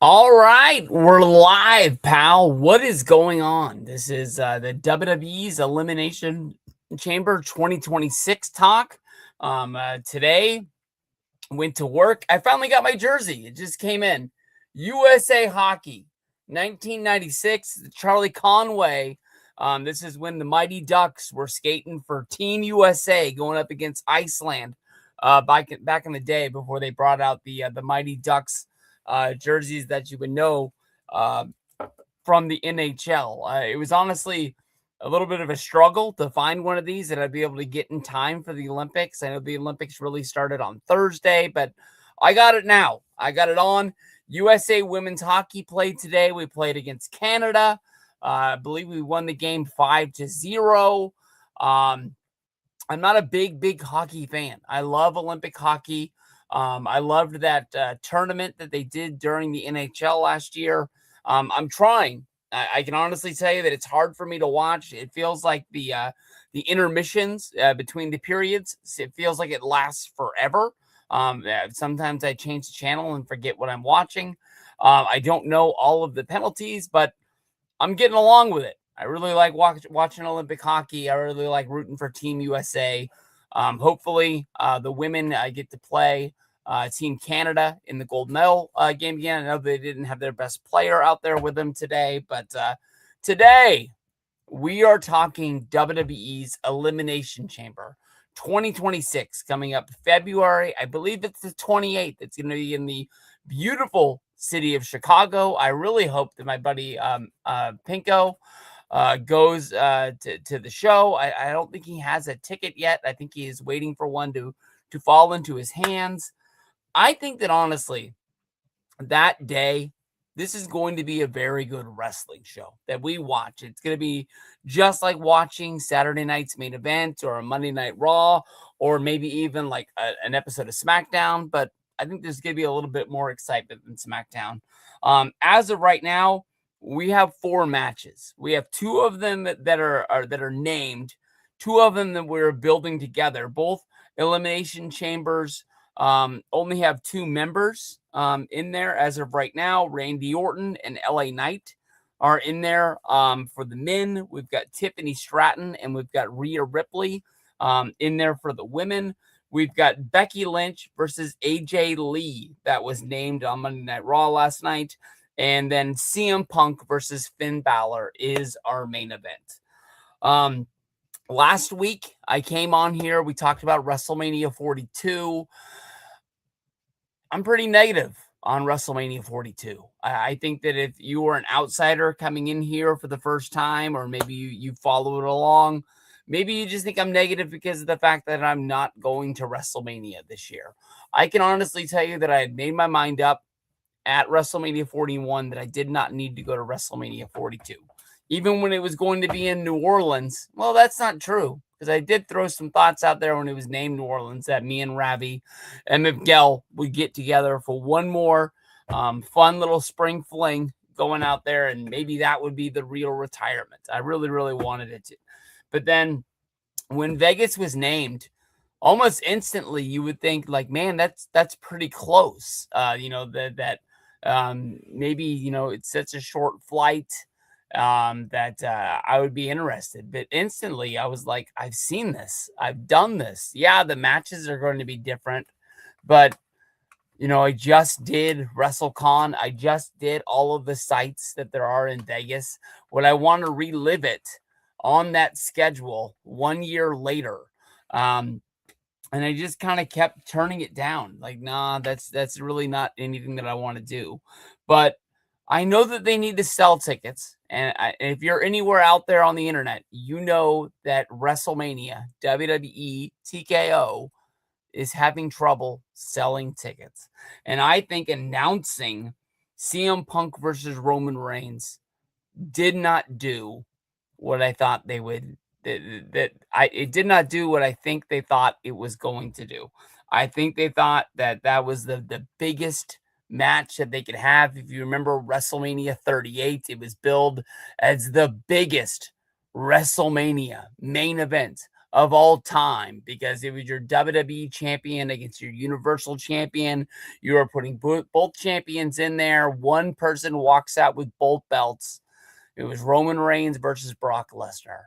All right, we're live, pal. What is going on? This is the WWE's Elimination Chamber 2026 talk. Today, went to work. I finally got my jersey. It just came in. USA Hockey, 1996. Charlie Conway. This is when the Mighty Ducks were skating for Team USA, going up against Iceland. Back in the day before they brought out the Mighty Ducks jerseys that you would know uh, from the NHL. It was honestly a little bit of a struggle to find one of these that I'd be able to get in time for the Olympics. I know the Olympics really started on Thursday, but I got it now. I got it on. USA women's hockey played today. We played against Canada. I believe we won the game 5-0. I'm not a big hockey fan. I love Olympic hockey. I loved that tournament that they did during the NHL last year. I'm trying. I can honestly tell you that it's hard for me to watch. It feels like the intermissions between the periods. It feels like it lasts forever. Sometimes I change the channel and forget what I'm watching. I don't know all of the penalties, but I'm getting along with it. I really like watching Olympic hockey. I really like rooting for Team USA. Hopefully, the women get to play Team Canada in the gold medal game again. I know they didn't have their best player out there with them today, but today we are talking WWE's Elimination Chamber 2026 coming up February. I believe it's the 28th. It's going to be in the beautiful city of Chicago. I really hope that my buddy Pinko goes to the show. I don't think he has a ticket yet. I think he is waiting for one to fall into his hands. I think that honestly, that day, this is going to be a very good wrestling show that we watch. It's going to be just like watching Saturday night's main event or a Monday Night Raw or maybe even like an episode of SmackDown. But I think there's going to be a little bit more excitement than SmackDown. As of right now, we have 4 matches. We have 2 of them that are named, 2 of them that we're building together. Both Elimination Chambers only have 2 members in there as of right now. Randy Orton and LA Knight are in there. For the men, we've got Tiffany Stratton and we've got Rhea Ripley in there. For the women, we've got Becky Lynch versus AJ Lee. That was named on Monday Night Raw last night. And then CM Punk versus Finn Balor is our main event. Last week, I came on here. We talked about WrestleMania 42. I'm pretty negative on WrestleMania 42. I think that if you were an outsider coming in here for the first time, or maybe you follow it along, maybe you just think I'm negative because of the fact that I'm not going to WrestleMania this year. I can honestly tell you that I had made my mind up at WrestleMania 41 that I did not need to go to WrestleMania 42. Even when it was going to be in New Orleans, well, that's not true. Because I did throw some thoughts out there when it was named New Orleans that me and Ravi and Miguel would get together for one more fun little spring fling going out there, and maybe that would be the real retirement. I really wanted it to. But then when Vegas was named, almost instantly you would think like, man, that's pretty close. Maybe it's such a short flight that I would be interested. But instantly I was like, I've seen this. I've done this. Yeah, the matches are going to be different, but I just did WrestleCon. I just did all of the sites that there are in Vegas. Would I want to relive it on that schedule 1 year later? And I just kind of kept turning it down. Like, nah, that's really not anything that I want to do. But I know that they need to sell tickets. And if you're anywhere out there on the internet, you know that WrestleMania, WWE, TKO is having trouble selling tickets. And I think announcing CM Punk versus Roman Reigns did not do what I thought they would. It did not do what I think they thought it was going to do. I think they thought that was the biggest match that they could have. If you remember WrestleMania 38, it was billed as the biggest WrestleMania main event of all time because it was your WWE champion against your Universal champion. You are putting both champions in there. One person walks out with both belts. It was Roman Reigns versus Brock Lesnar.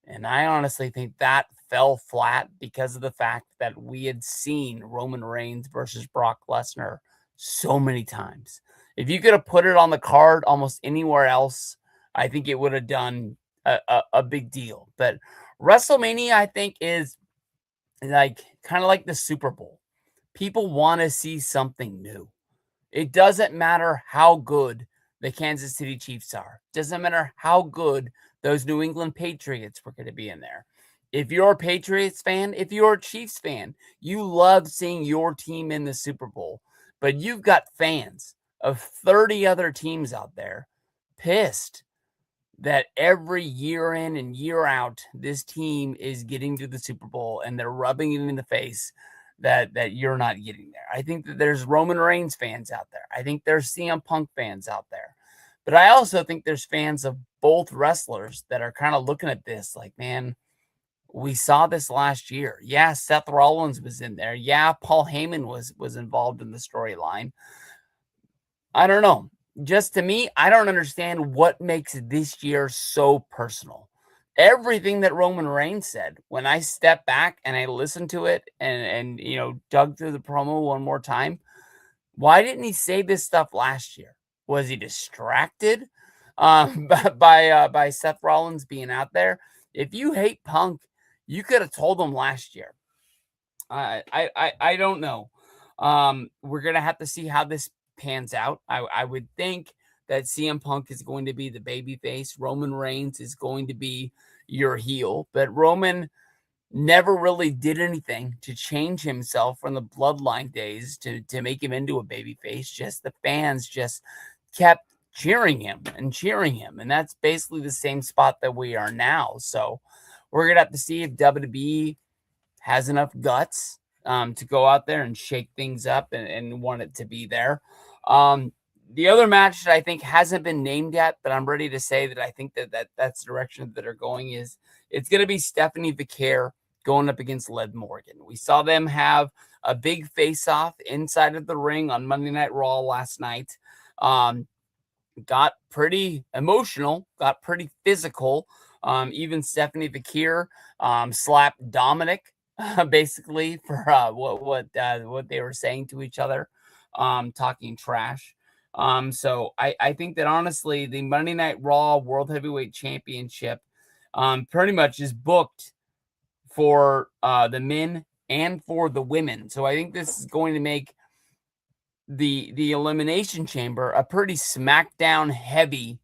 And I honestly think that fell flat because of the fact that we had seen Roman Reigns versus Brock Lesnar so many times. If you could have put it on the card almost anywhere else, I think it would have done a big deal. But WrestleMania, I think, is like kind of like the Super Bowl. People want to see something new. It doesn't matter how good the Kansas City Chiefs are. Doesn't matter how good those New England Patriots were going to be in there. If you're a Patriots fan, if you're a Chiefs fan, you love seeing your team in the Super Bowl. But you've got fans of 30 other teams out there pissed that every year in and year out, this team is getting to the Super Bowl and they're rubbing it in the face that you're not getting there. I think that there's Roman Reigns fans out there. I think there's CM Punk fans out there. But I also think there's fans of both wrestlers that are kind of looking at this like, man, we saw this last year. Yeah, Seth Rollins was in there. Yeah, Paul Heyman was involved in the storyline. I don't know. Just to me, I don't understand what makes this year so personal. Everything that Roman Reigns said, when I step back and I listened to it and dug through the promo one more time, why didn't he say this stuff last year? Was he distracted by Seth Rollins being out there? If you hate Punk, you could have told him last year. I don't know. We're gonna have to see how this pans out. I would think that CM Punk is going to be the babyface. Roman Reigns is going to be your heel, but Roman never really did anything to change himself from the bloodline days to make him into a babyface. Just the fans just kept cheering him. And that's basically the same spot that we are now. So we're going to have to see if WWE has enough guts to go out there and shake things up and want it to be there. The other match that I think hasn't been named yet, but I'm ready to say that I think that's the direction that are going is it's going to be Stephanie Vaquer going up against Liv Morgan. We saw them have a big face-off inside of the ring on Monday Night Raw last night. Got pretty emotional, got pretty physical. Even Stephanie Vaquer slapped Dominic basically for what they were saying to each other, talking trash. So I think that honestly, the Monday Night Raw World Heavyweight Championship pretty much is booked for the men and for the women. So I think this is going to make the Elimination Chamber a pretty SmackDown heavy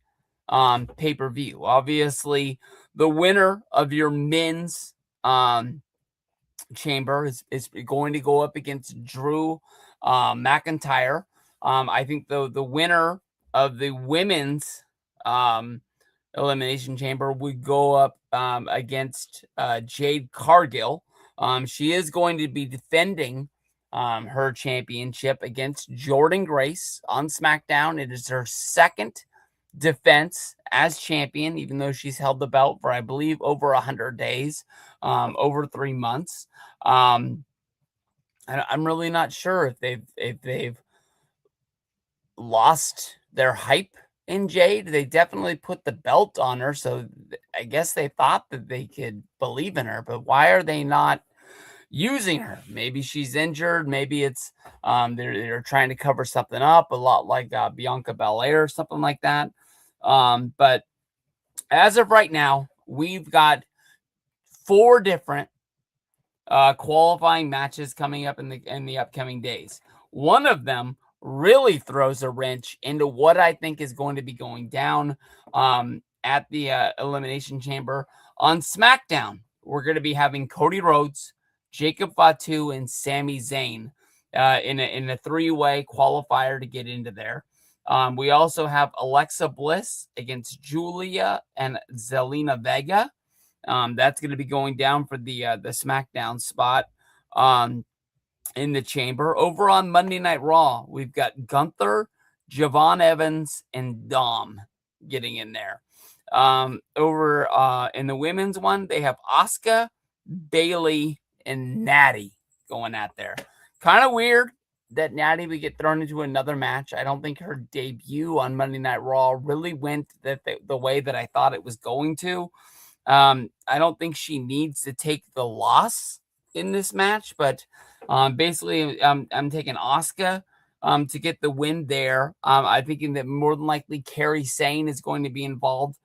pay-per-view. Obviously, the winner of your men's chamber is going to go up against Drew McIntyre. I think the winner of the women's Elimination Chamber would go up against Jade Cargill. She is going to be defending her championship against Jordynne Grace on SmackDown. It is her second defense as champion, even though she's held the belt for, I believe, over 100 days, over 3 months. I'm really not sure if they've lost their hype in Jade. They definitely put the belt on her, so I guess they thought that they could believe in her, but why are they not using her? Maybe she's injured. Maybe it's they're trying to cover something up, a lot like Bianca Belair or something like that. But as of right now, we've got 4 different qualifying matches coming up in the upcoming days. One of them really throws a wrench into what I think is going to be going down at the Elimination Chamber. On SmackDown, we're going to be having Cody Rhodes, Jacob Fatu, and Sami Zayn in a 3-way qualifier to get into there. We also have Alexa Bliss against Julia and Zelina Vega. That's going to be going down for the SmackDown spot in the chamber. Over on Monday Night Raw, we've got Gunther, Javon Evans, and Dom getting in there. Over in the women's one, they have Asuka, Bailey, and Natty going at there. Kind of weird that Natty would get thrown into another match. I don't think her debut on Monday Night Raw really went the way that I thought it was going to. I don't think she needs to take the loss in this match, but basically, I'm taking Asuka to get the win there. I'm thinking that more than likely Kairi Sane is going to be involved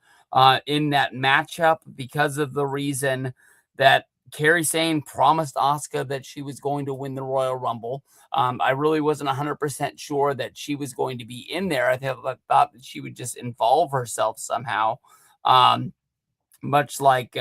in that matchup because of the reason that Kairi Sane promised Asuka that she was going to win the Royal Rumble. I really wasn't 100% sure that she was going to be in there. I thought that she would just involve herself somehow. Much like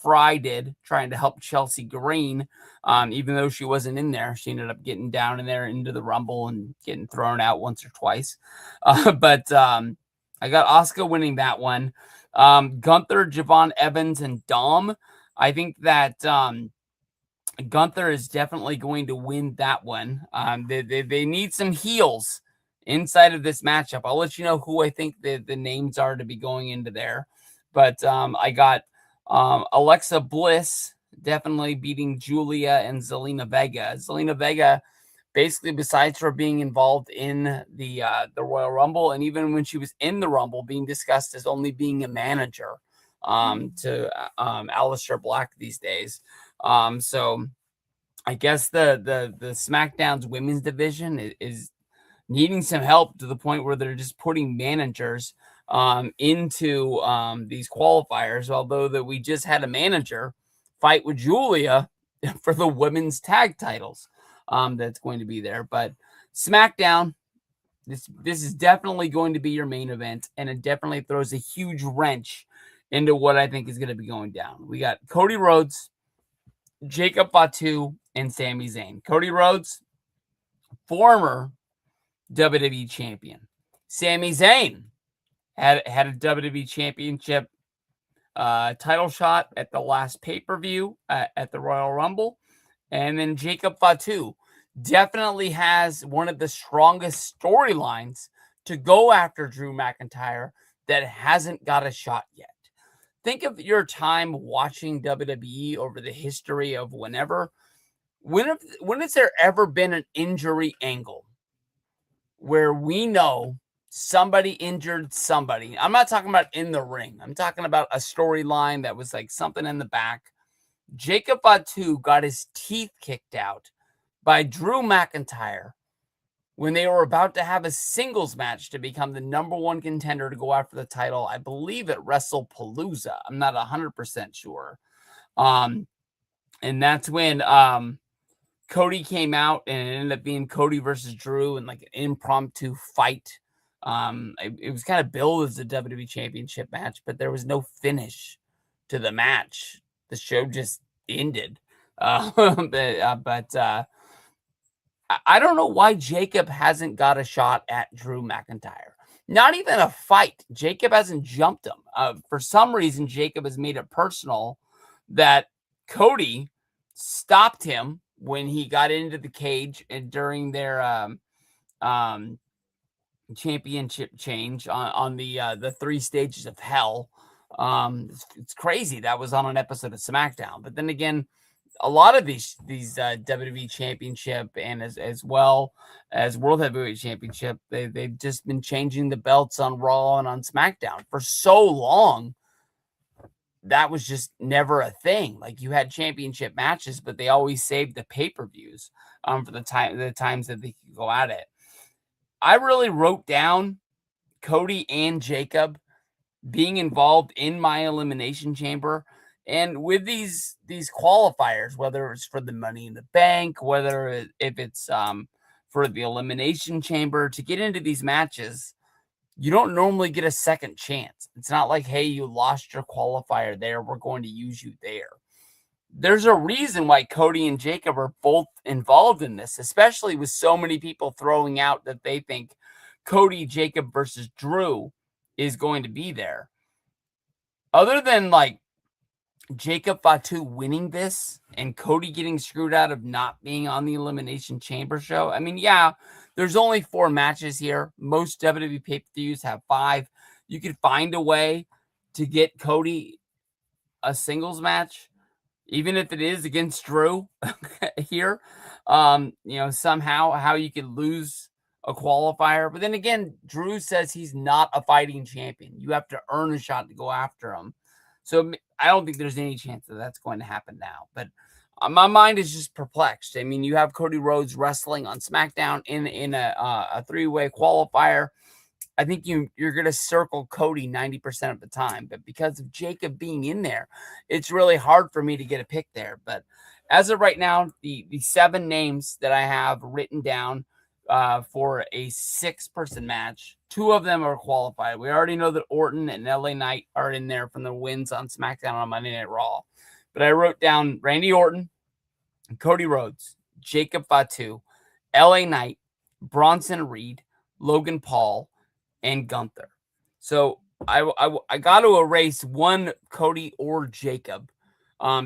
Fry did, trying to help Chelsea Green. Even though she wasn't in there, she ended up getting down in there into the Rumble and getting thrown out once or twice. But I got Asuka winning that one. Gunther, Javon Evans, and Dom. I think that Gunther is definitely going to win that one. They need some heels inside of this matchup. I'll let you know who I think the names are to be going into there. But I got Alexa Bliss definitely beating Julia and Zelina Vega. Zelina Vega, basically, besides her being involved in the Royal Rumble, and even when she was in the Rumble, being discussed as only being a manager to Aleister Black these days. So I guess the SmackDown's women's division is needing some help to the point where they're just putting managers into these qualifiers, although that we just had a manager fight with Julia for the women's tag titles that's going to be there. But SmackDown, this is definitely going to be your main event, and it definitely throws a huge wrench into what I think is going to be going down. We got Cody Rhodes, Jacob Fatu, and Sami Zayn. Cody Rhodes, former WWE champion. Sami Zayn had a WWE championship title shot at the last pay-per-view at the Royal Rumble. And then Jacob Fatu definitely has one of the strongest storylines to go after Drew McIntyre that hasn't got a shot yet. Think of your time watching WWE over the history of whenever. When has there ever been an injury angle where we know somebody injured somebody? I'm not talking about in the ring. I'm talking about a storyline that was like something in the back. Jacob Fatu got his teeth kicked out by Drew McIntyre when they were about to have a singles match to become the number one contender to go after the title. I believe at WrestlePalooza. I'm not 100% sure. And that's when Cody came out, and it ended up being Cody versus Drew in like an impromptu fight. It was kind of billed as a WWE Championship match, but there was no finish to the match. The show just ended. But I don't know why Jacob hasn't got a shot at Drew McIntyre. Not even a fight. Jacob hasn't jumped him. For some reason, Jacob has made it personal that Cody stopped him when he got into the cage and during their championship change on the 3 stages of hell. It's crazy. That was on an episode of SmackDown. But then again, a lot of these WWE Championship and as well as World Heavyweight Championship, they've just been changing the belts on Raw and on SmackDown for so long. That was just never a thing. Like, you had championship matches, but they always saved the pay-per-views for the times that they could go at it. I really wrote down Cody and Jacob being involved in my Elimination Chamber. And with these qualifiers, whether it's for the Money in the Bank, whether if it's for the Elimination Chamber, to get into these matches, you don't normally get a second chance. It's not like, hey, you lost your qualifier there, we're going to use you there. There's a reason why Cody and Jacob are both involved in this, especially with so many people throwing out that they think Cody, Jacob versus Drew is going to be there. Other than like Jacob Fatu winning this and Cody getting screwed out of not being on the Elimination Chamber show. I mean, yeah, there's only 4 matches here. Most WWE pay-per-views have 5. You could find a way to get Cody a singles match. even if it is against Drew here, somehow how you could lose a qualifier. But then again, Drew says he's not a fighting champion. You have to earn a shot to go after him. So I don't think there's any chance that that's going to happen now. But my mind is just perplexed. I mean, you have Cody Rhodes wrestling on SmackDown in a three-way qualifier. I think you're going to circle Cody 90% of the time, but because of Jacob being in there, it's really hard for me to get a pick there. But as of right now, the 7 names that I have written down for a 6-person match, 2 of them are qualified. We already know that Orton and LA Knight are in there from the wins on SmackDown on Monday Night Raw. But I wrote down Randy Orton, Cody Rhodes, Jacob Fatu, LA Knight, Bronson Reed, Logan Paul, and Gunther. So I got to erase one Cody or Jacob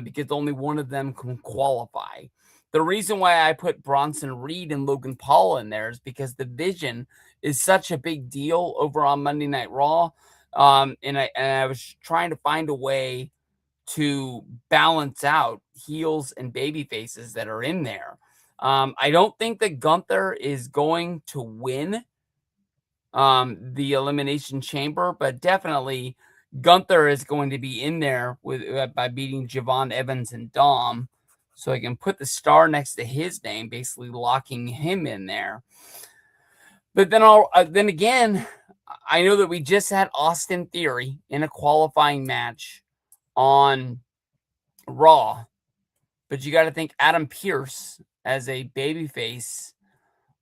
because only one of them can qualify. The reason why I put Bronson Reed and Logan Paul in there is because the Vision is such a big deal over on Monday Night Raw. And I was trying to find a way to balance out heels and baby faces that are in there. I don't think that Gunther is going to win the Elimination Chamber, but definitely Gunther is going to be in there with by beating Javon Evans and Dom. So I can put the star next to his name, basically locking him in there. But then again, I know that we just had Austin Theory in a qualifying match on Raw, but you got to think Adam Pearce as a babyface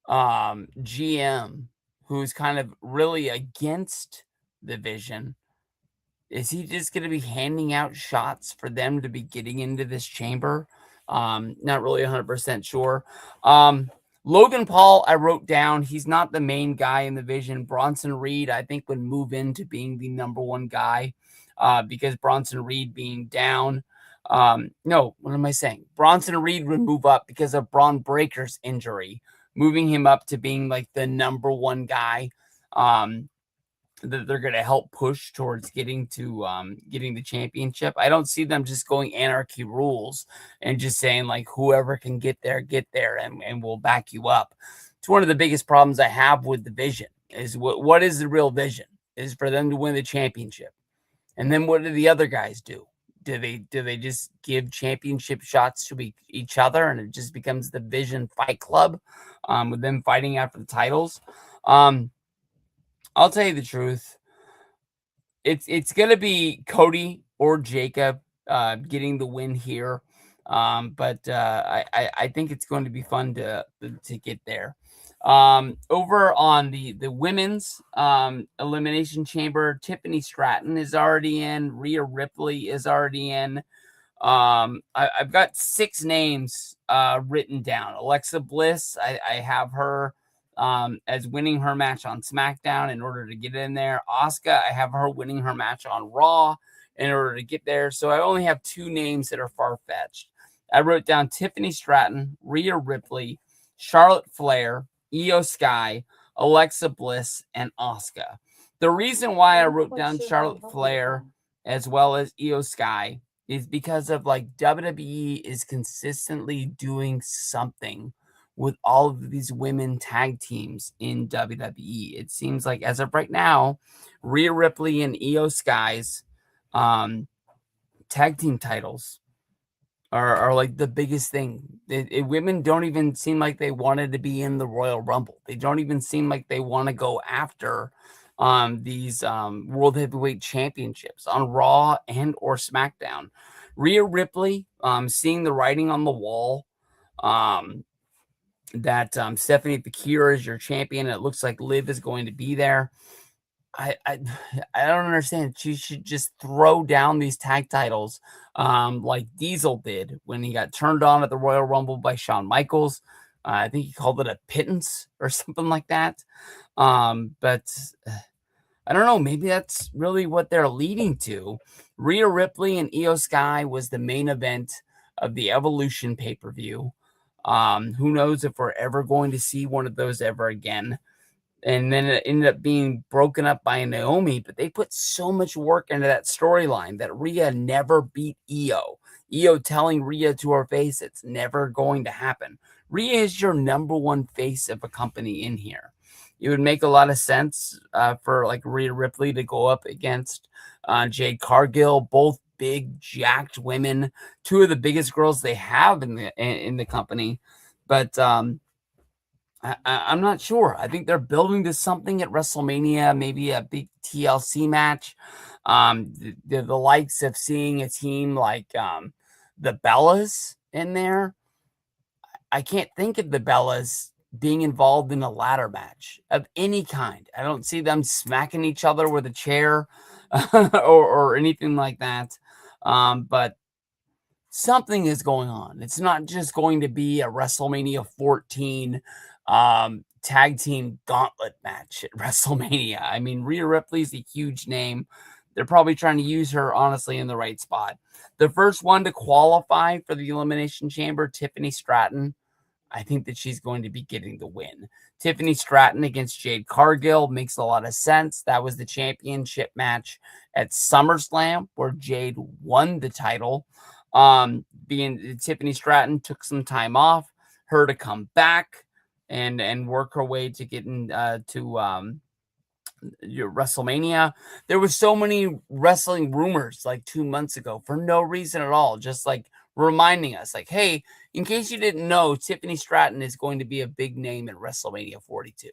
GM who's kind of really against the Vision. Is he just going to be handing out shots for them to be getting into this chamber? Not really 100% sure. Logan Paul, I wrote down, he's not the main guy in the Vision. Bronson Reed, I think, would move into being the number one guy because Bronson Reed being down. No, what am I saying? Bronson Reed would move up because of Braun Breaker's injury, moving him up to being like the number one guy that they're going to help push towards getting the championship. I don't see them just going anarchy rules and just saying like whoever can get there, and we'll back you up. It's one of the biggest problems I have with the Vision is what is the real vision is for them to win the championship. And then what do the other guys do? Do they just give championship shots to each other and it just becomes the Vision Fight Club with them fighting after the titles? I'll tell you the truth. It's going to be Cody or Jacob getting the win here. But I think it's going to be fun to get there. Over on the women's Elimination Chamber, Tiffany Stratton is already in. Rhea Ripley is already in. I've got 6 names written down. Alexa Bliss, I have her as winning her match on SmackDown in order to get in there. Asuka, I have her winning her match on Raw in order to get there. So I only have 2 names that are far-fetched. I wrote down Tiffany Stratton, Rhea Ripley, Charlotte Flair, Io Sky, Alexa Bliss, and Asuka. The reason why I wrote down Charlotte Flair as well as Io Sky is because of like WWE is consistently doing something with all of these women tag teams in WWE. It seems like as of right now, Rhea Ripley and Io Sky's tag team titles are like the biggest thing. Women don't even seem like they wanted to be in the Royal Rumble. They don't even seem like they want to go after these World Heavyweight Championships on Raw and or SmackDown. Rhea Ripley, seeing the writing on the wall, that Stephanie Bakir is your champion. It looks like Liv is going to be there. I don't understand. She should just throw down these tag titles like Diesel did when he got turned on at the Royal Rumble by Shawn Michaels. I think he called it a pittance or something like that. But I don't know. Maybe that's really what they're leading to. Rhea Ripley and Io Sky was the main event of the Evolution pay-per-view. Who knows if we're ever going to see one of those ever again. And then it ended up being broken up by Naomi, but they put so much work into that storyline that Rhea never beat Io. Io telling Rhea to her face it's never going to happen. Rhea is your number one face of a company in here. It would make a lot of sense for like Rhea Ripley to go up against Jade Cargill, both big jacked women, two of the biggest girls they have in the company. But I'm not sure. I think they're building to something at WrestleMania, maybe a big TLC match. The likes of seeing a team like the Bellas in there. I can't think of the Bellas being involved in a ladder match of any kind. I don't see them smacking each other with a chair or anything like that. But something is going on. It's not just going to be a WrestleMania 14 tag team gauntlet match at WrestleMania. I mean, Rhea Ripley's a huge name. They're probably trying to use her, honestly, in the right spot. The first one to qualify for the Elimination Chamber, Tiffany Stratton. I think that she's going to be getting the win. Tiffany Stratton against Jade Cargill makes a lot of sense. That was the championship match at SummerSlam where Jade won the title. Being Tiffany Stratton took some time off, her to come back and work her way to getting to your WrestleMania. There was so many wrestling rumors like 2 months ago for no reason at all, just like reminding us, like, hey, in case you didn't know, Tiffany Stratton is going to be a big name at WrestleMania 42.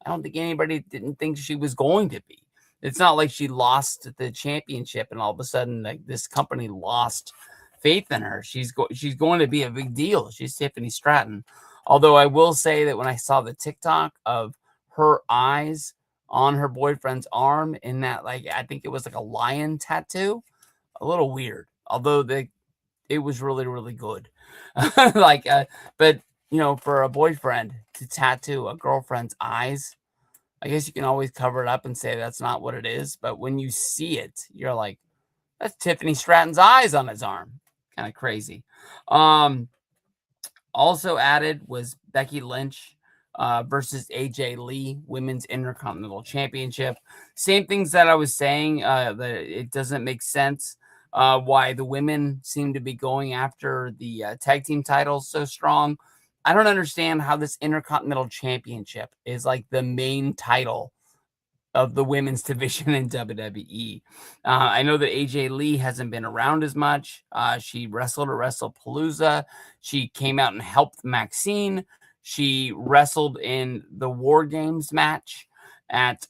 I don't think anybody didn't think she was going to be. It's not like she lost the championship and all of a sudden like this company lost faith in her. She's going to be a big deal. She's Tiffany Stratton. Although I will say that when I saw the TikTok of her eyes on her boyfriend's arm in that, like, I think it was like a lion tattoo, a little weird. Although it was really, really good. But for a boyfriend to tattoo a girlfriend's eyes, I guess you can always cover it up and say that's not what it is. But when you see it, you're like, that's Tiffany Stratton's eyes on his arm. Kind of crazy. Also added was Becky Lynch versus AJ Lee, Women's Intercontinental Championship. Same things that I was saying, that it doesn't make sense why the women seem to be going after the tag team titles so strong. I don't understand how this Intercontinental Championship is like the main title of the women's division in WWE. I know that AJ Lee hasn't been around as much. She wrestled at WrestlePalooza. She came out and helped Maxine. She wrestled in the War Games match at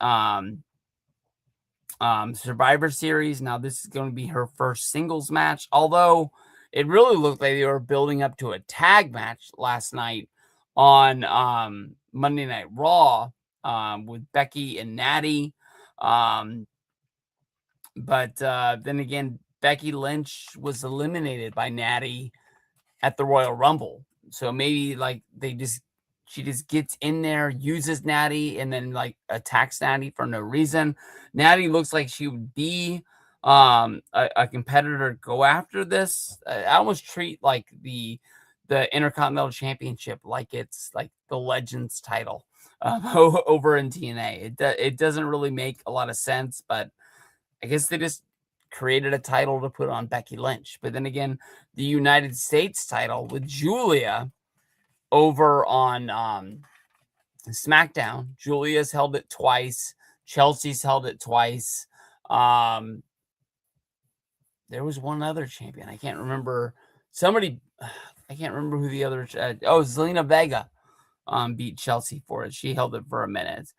Survivor Series. Now, this is going to be her first singles match, although it really looked like they were building up to a tag match last night on Monday Night Raw with Becky and Natty. But then again, Becky Lynch was eliminated by Natty at the Royal Rumble. So maybe like she just gets in there, uses Natty, and then like attacks Natty for no reason. Natty looks like she would be a competitor to go after this. I almost treat like the Intercontinental Championship like it's like the Legends title over in TNA. It doesn't really make a lot of sense, but I guess they just created a title to put on Becky Lynch. But then again, the United States title with Julia over on SmackDown. Julia's held it twice. Chelsea's held it twice. There was one other champion. I can't remember. I can't remember who the other. Zelina Vega beat Chelsea for it. She held it for a minute.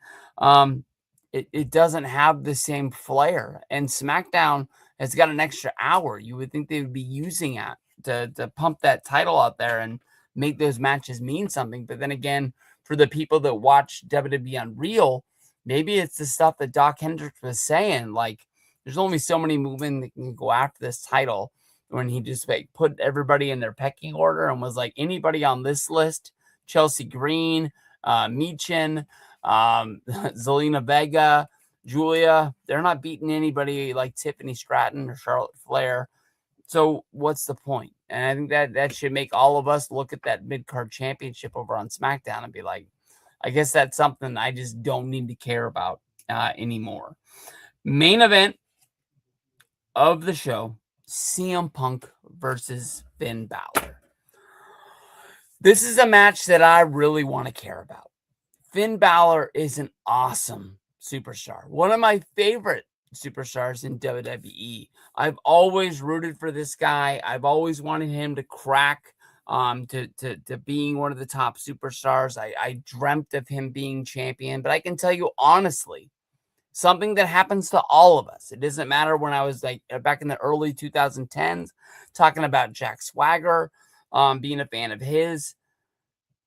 It doesn't have the same flair. And SmackDown has got an extra hour. You would think they would be using it to pump that title out there and make those matches mean something. But then again, for the people that watch WWE Unreal, maybe it's the stuff that Doc Hendricks was saying. Like, there's only so many women that can go after this title. When he just like put everybody in their pecking order and was like, anybody on this list, Chelsea Green, Michin, Zelina Vega, Julia, they're not beating anybody like Tiffany Stratton or Charlotte Flair. So what's the point? And I think that should make all of us look at that mid-card championship over on SmackDown and be like, I guess that's something I just don't need to care about anymore. Main event of the show, CM Punk versus Finn Balor. This is a match that I really want to care about. Finn Balor is an awesome superstar. One of my favorite superstars in WWE. I've always rooted for this guy. I've always wanted him to crack to being one of the top superstars. I dreamt of him being champion, but I can tell you honestly, something that happens to all of us. It doesn't matter when I was like back in the early 2010s, talking about Jack Swagger, being a fan of his.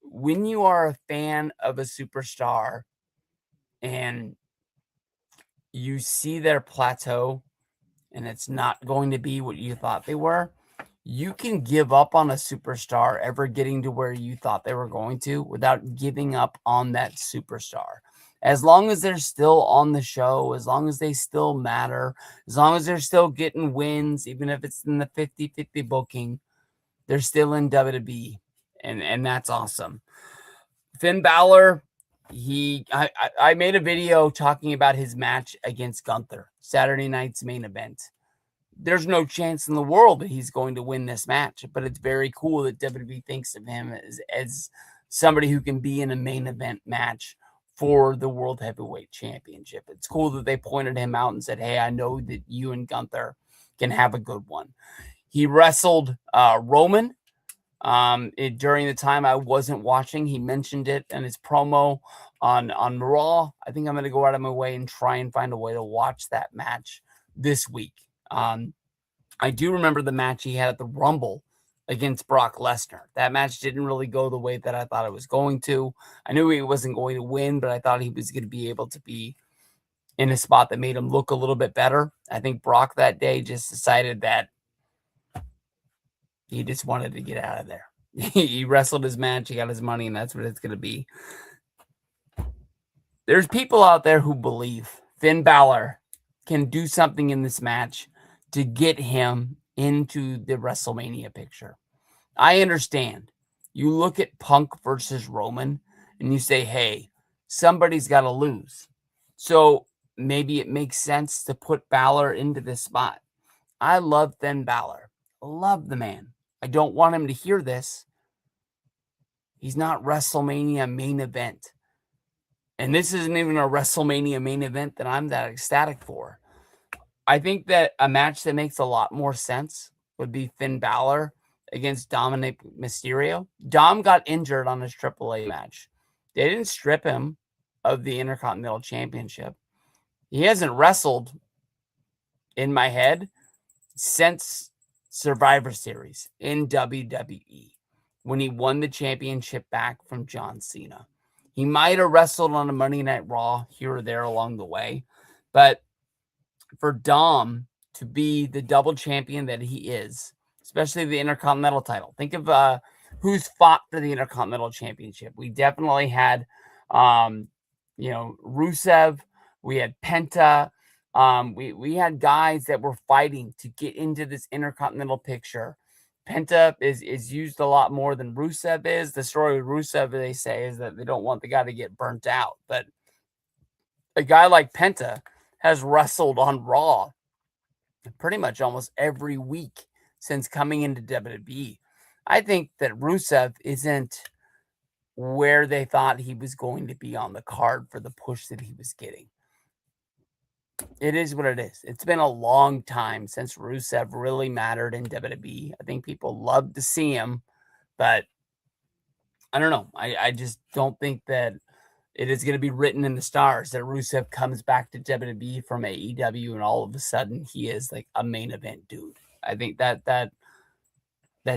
When you are a fan of a superstar and you see their plateau and it's not going to be what you thought they were, you can give up on a superstar ever getting to where you thought they were going to without giving up on that superstar. As long as they're still on the show, as long as they still matter, as long as they're still getting wins, even if it's in the 50-50 booking, they're still in WWE, and that's awesome. Finn Balor, I made a video talking about his match against Gunther, Saturday night's main event. There's no chance in the world that he's going to win this match, but it's very cool that WWE thinks of him as somebody who can be in a main event match for the World Heavyweight Championship. It's cool that they pointed him out and said, hey, I know that you and Gunther can have a good one. He wrestled Roman during the time I wasn't watching. He mentioned it in his promo on Raw. I think I'm going to go out of my way and try and find a way to watch that match this week. I do remember the match he had at the Rumble against Brock Lesnar. That match didn't really go the way that I thought it was going to. I knew he wasn't going to win, but I thought he was going to be able to be in a spot that made him look a little bit better. I think Brock that day just decided that he just wanted to get out of there. He wrestled his match, he got his money, and that's what it's going to be. There's people out there who believe Finn Balor can do something in this match to get him into the WrestleMania picture. I understand. You look at Punk versus Roman and you say, hey, somebody's got to lose. So maybe it makes sense to put Balor into this spot. I love Finn Balor. Love the man. I don't want him to hear this. He's not WrestleMania main event. And this isn't even a WrestleMania main event that I'm that ecstatic for. I think that a match that makes a lot more sense would be Finn Balor against Dominic Mysterio. Dom got injured on his AAA match. They didn't strip him of the Intercontinental Championship. He hasn't wrestled in my head since Survivor Series in WWE when he won the championship back from John Cena. He might have wrestled on a Monday Night Raw here or there along the way, but for Dom to be the double champion that he is, especially the Intercontinental title. Think of who's fought for the Intercontinental Championship. We definitely had, Rusev. We had Penta. We had guys that were fighting to get into this Intercontinental picture. Penta is used a lot more than Rusev is. The story with Rusev, they say, is that they don't want the guy to get burnt out. But a guy like Penta has wrestled on Raw pretty much almost every week since coming into WWE. I think that Rusev isn't where they thought he was going to be on the card for the push that he was getting. It is what it is. It's been a long time since Rusev really mattered in WWE. I think people love to see him, but I don't know. I just don't think that it is going to be written in the stars that Rusev comes back to WWE from AEW and all of a sudden he is like a main event dude. I think that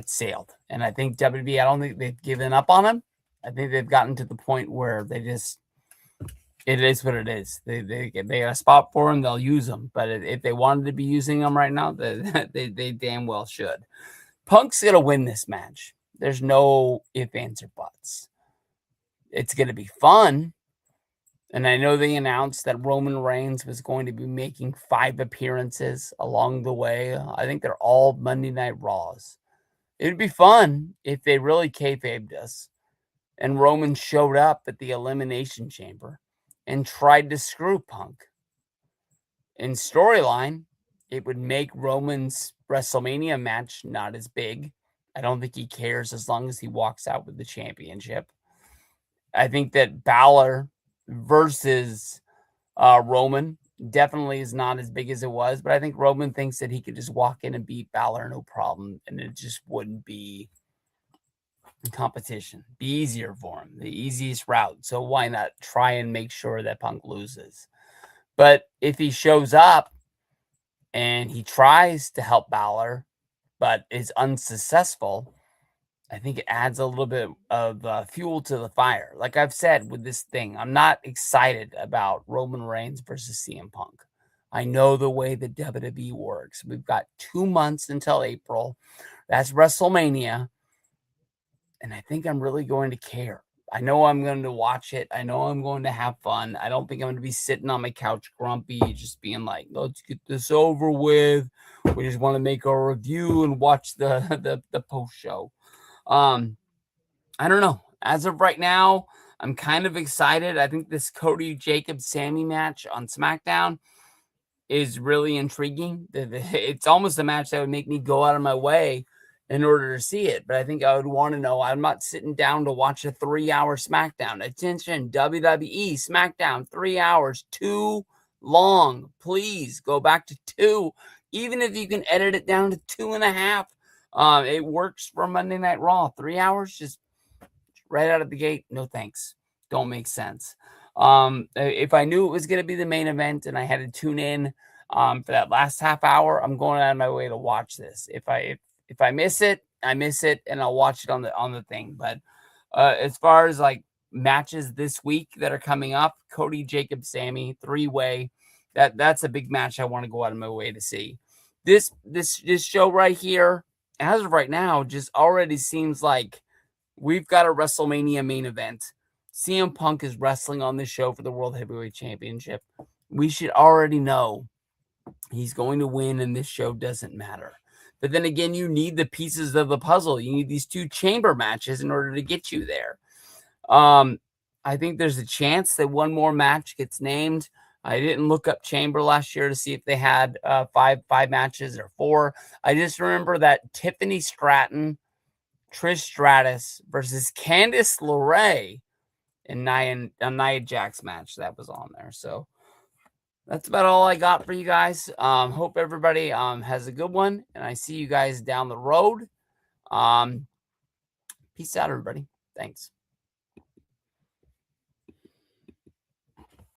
sailed. And I think WWE, I don't think they've given up on him. I think they've gotten to the point where it is what it is. They got a spot for him, they'll use him. But if they wanted to be using him right now, they damn well should. Punk's going to win this match. There's no ifs, ands, or buts. It's going to be fun. And I know they announced that Roman Reigns was going to be making 5 appearances along the way. I think they're all Monday Night Raws. It'd be fun if they really kayfabed us and Roman showed up at the Elimination Chamber and tried to screw Punk. In storyline, It would make Roman's WrestleMania match not as big. I don't think he cares as long as he walks out with the championship. I think that Balor versus Roman definitely is not as big as it was, but I think Roman thinks that he could just walk in and beat Balor no problem, and it just wouldn't be competition. Be easier for him, the easiest route. So why not try and make sure that Punk loses? But if he shows up and he tries to help Balor, but is unsuccessful, I think it adds a little bit of fuel to the fire. Like I've said with this thing, I'm not excited about Roman Reigns versus CM Punk. I know the way the WWE works. We've got 2 months until April. That's WrestleMania. And I think I'm really going to care. I know I'm going to watch it. I know I'm going to have fun. I don't think I'm going to be sitting on my couch grumpy, just being like, let's get this over with. We just want to make our review and watch the post show. I don't know. As of right now, I'm kind of excited. I think this Cody Jacobs Sammy match on SmackDown is really intriguing. It's almost a match that would make me go out of my way in order to see it. But I think I would want to know. I'm not sitting down to watch a 3-hour SmackDown. Attention, WWE SmackDown, 3 hours, too long. Please go back to 2. Even if you can edit it down to 2.5. It works for Monday Night Raw. 3 hours, just right out of the gate. No thanks. Don't make sense. If I knew it was going to be the main event and I had to tune in for that last half hour, I'm going out of my way to watch this. If I miss it, I miss it, and I'll watch it on the thing. But as far as like matches this week that are coming up, Cody, Jacob, Sammy, 3-way, that's a big match I want to go out of my way to see. This show right here, as of right now, just already seems like we've got a WrestleMania main event. CM Punk is wrestling on this show for the World Heavyweight Championship. We should already know he's going to win, and this show doesn't matter. But then again, you need the pieces of the puzzle. You need these 2 chamber matches in order to get you there. I think there's a chance that one more match gets named. I didn't look up Chamber last year to see if they had 5 matches or 4. I just remember that Tiffany Stratton, Trish Stratus versus Candice LeRae and Nia Jax match that was on there. So that's about all I got for you guys. Hope everybody has a good one, and I see you guys down the road. Peace out, everybody. Thanks.